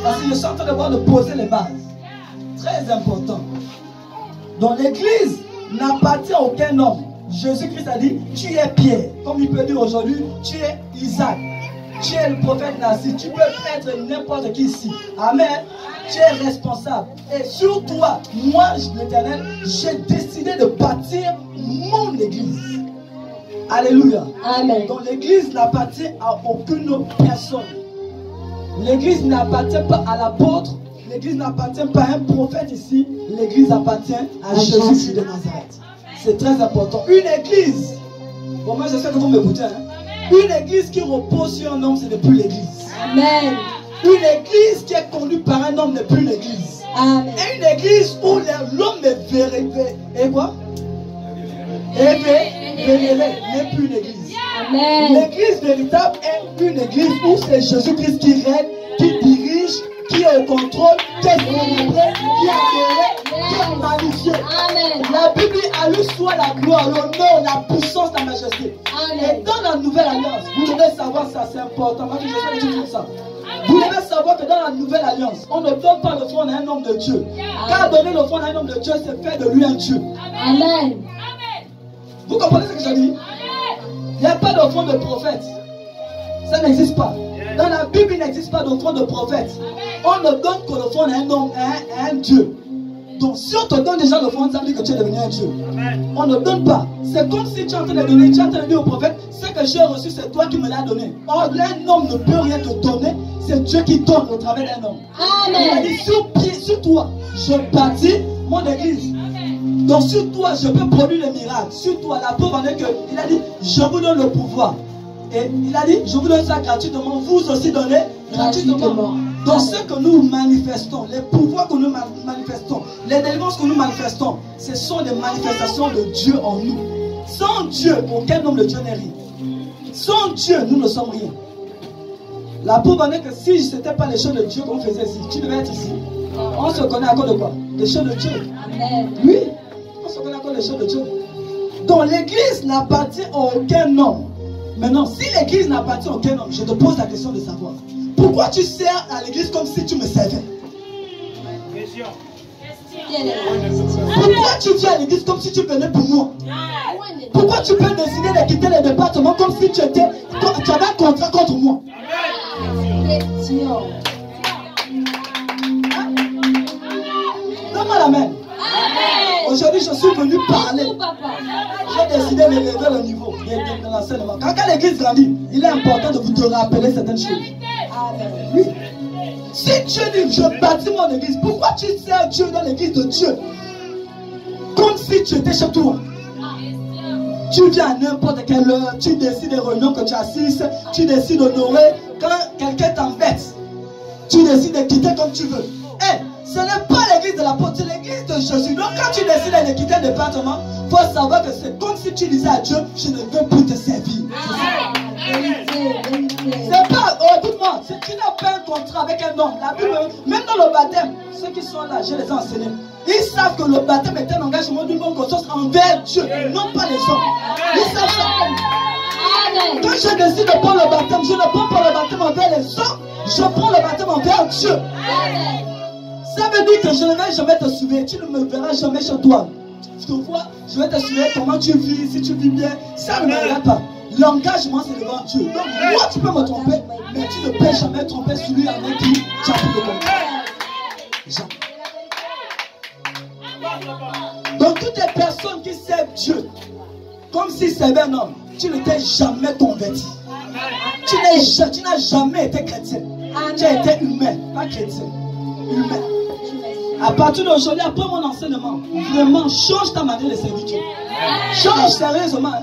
Parce que je suis en train de poser les bases. Très important. Dans l'église n'appartient à aucun homme. Jésus-Christ a dit, tu es Pierre. Comme il peut dire aujourd'hui, tu es Isaac. Tu es le prophète Nassi. Tu peux être n'importe qui ici. Amen. Tu es responsable. Et sur toi, moi, l'Éternel, j'ai décidé de bâtir mon église. Alléluia. Amen. Donc l'église n'appartient à aucune autre personne. L'église n'appartient pas à l'apôtre. L'église n'appartient pas à un prophète ici. L'église appartient à Jésus-Christ de Nazareth. C'est très important. Une église. Bon, moi, j'espère que vous m'écoutez. Une église qui repose sur un homme, ce n'est plus l'église. Amen. Une église qui est conduite par un homme n'est plus l'église. Amen. Et une église où l'homme est vénéré. Et quoi? Vénéré n'est plus une église. Amen. L'église véritable est une église où c'est Jésus-Christ qui règne, qui dirige, qui est au contrôle, qui est célébré, qui est adoré, qui est magnifié. Amen. La Bible dit à lui soit la gloire, l'honneur, la puissance, la majesté. Amen. Et dans la nouvelle alliance, vous devez savoir ça, c'est important. Moi, je sais que tu dis ça. Vous devez savoir que dans la nouvelle alliance, on ne donne pas le trône à un homme de Dieu. Car donner le trône à un homme de Dieu, c'est faire de lui un Dieu. Amen. Vous comprenez ce que je dis? Il n'y a pas d'offrande de prophète. Ça n'existe pas. Dans la Bible, il n'existe pas d'offrande de prophète. On ne donne que l'offrande à un homme, à un Dieu. Donc si on te donne déjà l'offrande, ça veut dire que tu es devenu un Dieu. On ne donne pas. C'est comme si tu es en train de donner, tu es en train de dire au prophète, ce que j'ai reçu, c'est toi qui me l'as donné. Or, un homme ne peut rien te donner, c'est Dieu qui donne au travers d'un homme. Amen. Il a dit, sur toi, je bâtis mon église. Donc sur toi, je peux produire les miracles. Sur toi, la preuve en est que il a dit, je vous donne le pouvoir. Et il a dit, je vous donne ça gratuitement. Vous aussi donnez gratuitement. Donc ce que nous manifestons, les pouvoirs que nous manifestons, les délivrances que nous manifestons, ce sont des manifestations de Dieu en nous. Sans Dieu, aucun homme de Dieu n'est rien. Sans Dieu, nous ne sommes rien. La preuve en est que si ce n'était pas les choses de Dieu qu'on faisait ici, tu devais être ici. On se connaît à cause de quoi? Des choses de Dieu. Amen. Oui, on se connaît à cause des choses de Dieu. Donc l'église n'appartient à aucun homme. Maintenant, si l'église n'appartient à aucun homme, je te pose la question de savoir. Pourquoi tu sers à l'église comme si tu me servais? Pourquoi tu viens à l'église comme si tu venais pour moi? Pourquoi tu peux décider de quitter le département comme si tu avais un contrat contre moi? Donne-moi la main. Aujourd'hui, je suis venu parler. J'ai décidé de lever le niveau de l'enseignement. Quand l'église grandit, il est important de vous rappeler certaines choses. Oui. Si Dieu dit, je bâtis mon église, pourquoi tu sers Dieu dans l'église de Dieu? Comme si tu étais chez toi. Tu viens à n'importe quelle heure, tu décides des réunions que tu assistes, tu décides d'honorer. Quand quelqu'un t'embête, tu décides de quitter comme tu veux. Ce n'est pas l'église de l'apôtre, c'est l'église de Jésus. Donc quand tu décides de quitter le département, il faut savoir que c'est comme si tu disais à Dieu, je ne veux plus te servir. C'est pas, écoute-moi, tu n'as pas un contrat avec un homme. La Bible, même dans le baptême, ceux qui sont là, je les ai enseignés. Ils savent que le baptême est un engagement d'une bonne conscience envers Dieu, non pas les hommes. Ils savent ça. Quand je décide de prendre le baptême, je ne prends pas le baptême envers les hommes, je prends le baptême envers Dieu. Ça veut dire que je ne vais jamais te suivre. Tu ne me verras jamais chez toi. Tu vois, je vais te suivre comment tu vis, si tu vis bien. Ça ne me regarde pas. L'engagement, c'est devant Dieu. Donc, moi, tu peux me tromper, mais tu ne peux jamais tromper celui avec qui tu as pris le contrat. Donc, toutes les personnes qui servent Dieu, comme s'ils servaient un homme, tu ne t'es jamais converti. Tu n'as jamais été chrétien. Tu as été humain, pas chrétien. Humain. À partir d'aujourd'hui, après mon enseignement, vraiment change ta manière de servir Dieu. Change sérieusement.